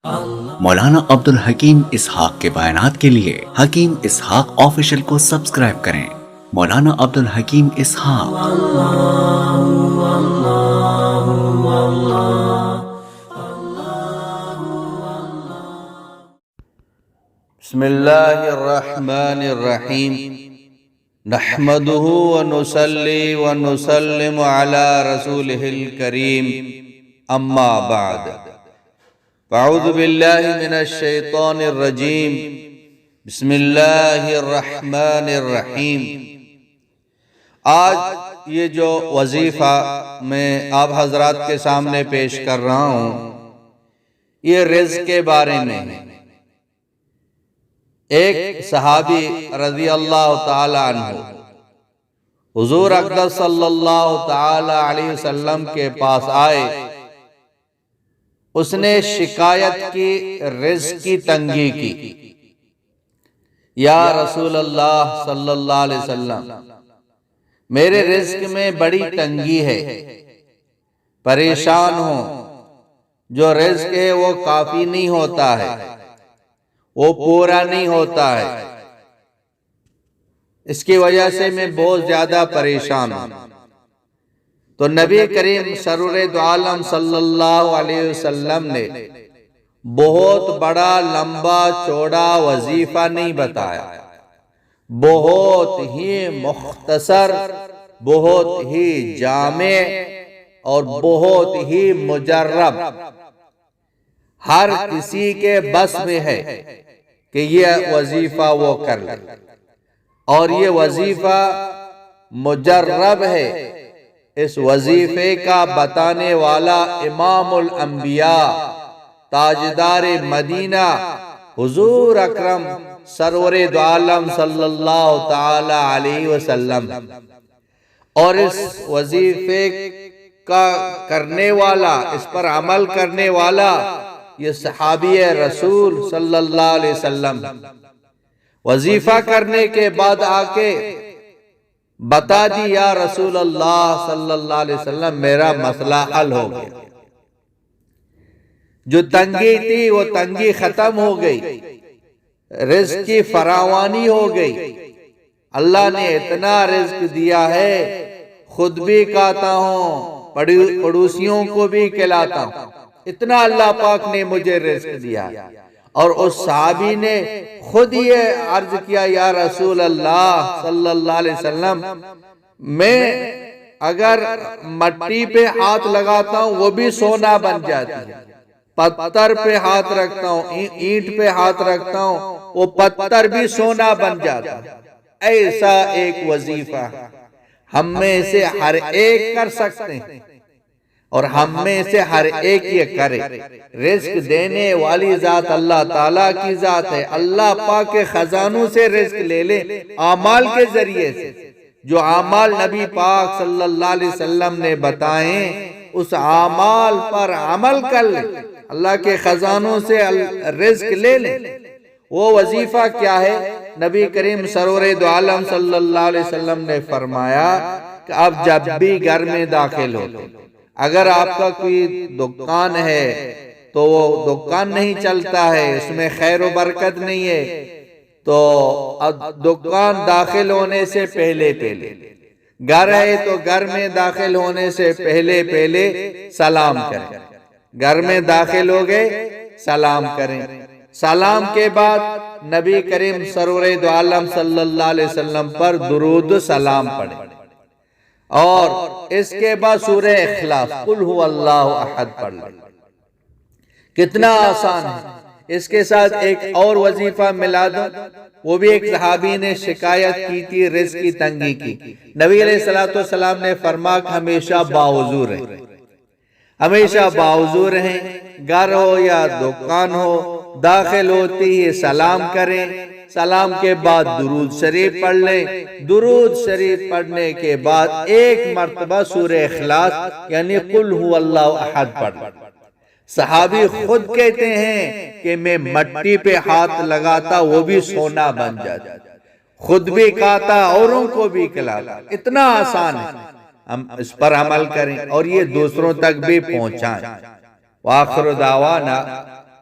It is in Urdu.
مولانا عبدالحکیم اسحاق کے بیانات کے لیے حکیم اسحاق آفیشل کو سبسکرائب کریں۔ مولانا عبدالحکیم اسحاق۔ بسم اللہ الرحمن الرحیم نحمده ونصلی ونسلم علی رسولہ الکریم اما بعد اعوذ باللہ من الشیطان الرجیم بسم اللہ الرحمن الرحیم۔ آج یہ جو وظیفہ میں آپ حضرات کے سامنے پیش کر رہا ہوں یہ رزق کے بارے میں ہے۔ ایک صحابی رضی اللہ تعالی عنہ حضور اقدس صلی اللہ تعالی علیہ وسلم کے پاس آئے، اس نے شکایت کی، رزق کی تنگی کی۔ یا رسول اللہ صلی اللہ علیہ وسلم، میرے رزق میں بڑی تنگی ہے، پریشان ہوں، جو رزق ہے وہ کافی نہیں ہوتا ہے، وہ پورا نہیں ہوتا ہے، اس کی وجہ سے میں بہت زیادہ پریشان ہوں۔ تو نبی کریم سرور دو عالم صلی اللہ علیہ وسلم نے بہت بڑا لمبا چوڑا وظیفہ نہیں بتایا، بہت ہی مختصر، بہت ہی جامع اور بہت ہی مجرب، ہر کسی کے بس میں ہے کہ یہ وظیفہ وہ کر لے، اور یہ وظیفہ مجرب ہے۔ اس وظیفے کا بتانے والا امام الانبیاء، تاجدار مدینہ، حضور اکرم سرور دو عالم صلی اللہ تعالی علیہ وسلم، اور اس وظیفے کا کرنے والا، اس پر عمل کرنے والا یہ صحابی رسول صلی اللہ علیہ وسلم۔ وظیفہ کرنے کے بعد آ کے بتا دی، یا رسول اللہ صلی اللہ علیہ وسلم میرا مسئلہ حل ہو گیا، جو تنگی تھی وہ تنگی ختم ہو گئی، رزق کی فراوانی ہو گئی، اللہ نے اتنا رزق دیا ہے، خود بھی کھاتا ہوں، پڑوسیوں کو بھی کھلاتا ہوں، اتنا اللہ پاک نے مجھے رزق دیا۔ اور اس صحابی نے خود یہ عرض کیا، یا رسول اللہ صلی اللہ علیہ وسلم، میں اگر مٹی پہ ہاتھ لگاتا ہوں وہ بھی سونا بن جاتی ہے، پتھر پہ ہاتھ رکھتا ہوں، اینٹ پہ ہاتھ رکھتا ہوں، وہ پتھر بھی سونا بن جاتا ہے۔ ایسا ایک وظیفہ ہم میں سے ہر ایک کر سکتے ہیں، اور ہم میں سے ہر ایک یہ کرے۔ رزق دینے والی ذات اللہ تعالیٰ کی ذات ہے، اللہ پاک کے خزانوں سے رزق لے لے، اعمال کے ذریعے سے، جو اعمال نبی پاک صلی اللہ علیہ وسلم نے بتائیں، اس اعمال پر عمل کر لے، اللہ کے خزانوں سے رزق لے لے۔ وہ وظیفہ کیا ہے؟ نبی کریم سرور دو عالم صلی اللہ علیہ وسلم نے فرمایا کہ آپ جب بھی گھر میں داخل ہوتے، اگر آپ کا کوئی دکان ہے تو وہ دکان نہیں چلتا ہے، اس میں خیر و برکت نہیں ہے، تو دکان داخل ہونے سے پہلے گھر ہے تو گھر میں داخل ہونے سے پہلے سلام کریں، گھر میں داخل ہو گئے سلام کریں، سلام کے بعد نبی کریم سرور دو عالم صلی اللہ علیہ وسلم پر درود سلام پڑھیں، اور اس کے بعد سورہ اخلاص قل هو اللہ احد پڑھ لیں۔ کتنا آسان ہے۔ اس کے ساتھ ایک اور وظیفہ ملا دو، وہ بھی ایک صحابی نے شکایت کی تھی رزق کی تنگی کی، نبی علیہ السلام نے فرمایا کہ ہمیشہ باوضو رہیں، ہمیشہ باوضو رہیں، گھر ہو یا دکان ہو، داخل ہوتی ہی سلام کریں، سلام کے بعد درود شریف پڑھ لیں، درود شریف پڑھنے کے بعد ایک مرتبہ سورہ اخلاص یعنی قل هو اللہ احد پڑھ لیں۔ صحابی خود کہتے ہیں کہ میں مٹی پہ ہاتھ لگاتا وہ بھی سونا بن جاتا، خود بھی کھاتا اوروں کو بھی کھلاتا، اتنا آسان ہے۔ ہم اس پر عمل کریں اور یہ دوسروں تک بھی پہنچائیں۔ وآخر دعوانا